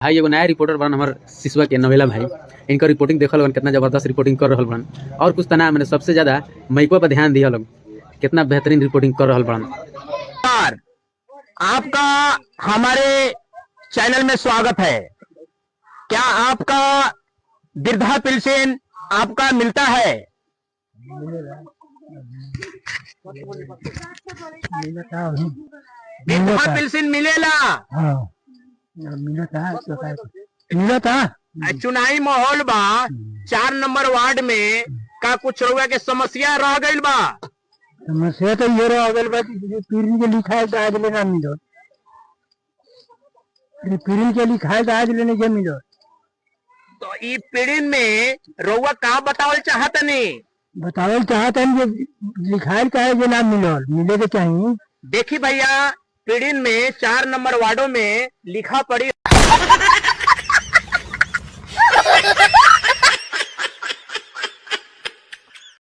भाई एगो नया रिपोर्टर बन हमार सिसवा के नवेला भाई। इनकर रिपोर्टिंग देखल बन कितना जबरदस्त रिपोर्टिंग कर रहल बन। और कुछ तना मैंने सबसे ज्यादा मैको पर ध्यान दिया लोग, कितना बेहतरीन रिपोर्टिंग कर रहल बन। नमस्कार, आपका हमारे चैनल में स्वागत है। क्या आपका वृद्धा पेंशन आपका मिलता है? वृद्धा पेंशन मिलेला? चुनावी माहौल बा, 4 नंबर वार्ड में का कुछ रउआ के समस्या रह गइल बा? समस्या तो ये रहा अगल बात पीरिन के लिखा है तो आज लेना मिलो, पीरिन के लिखा है तो आज लेने के मिलो। तो ई पीढ़ी में रउआ का बतावल चाहतनी? बतावल चाहता है कि लिखायल का है जो ना मिलो, मिले के चाहिए। देखी भैया, पीढ़ी में 4 नंबर वार्डों में लिखा पड़ी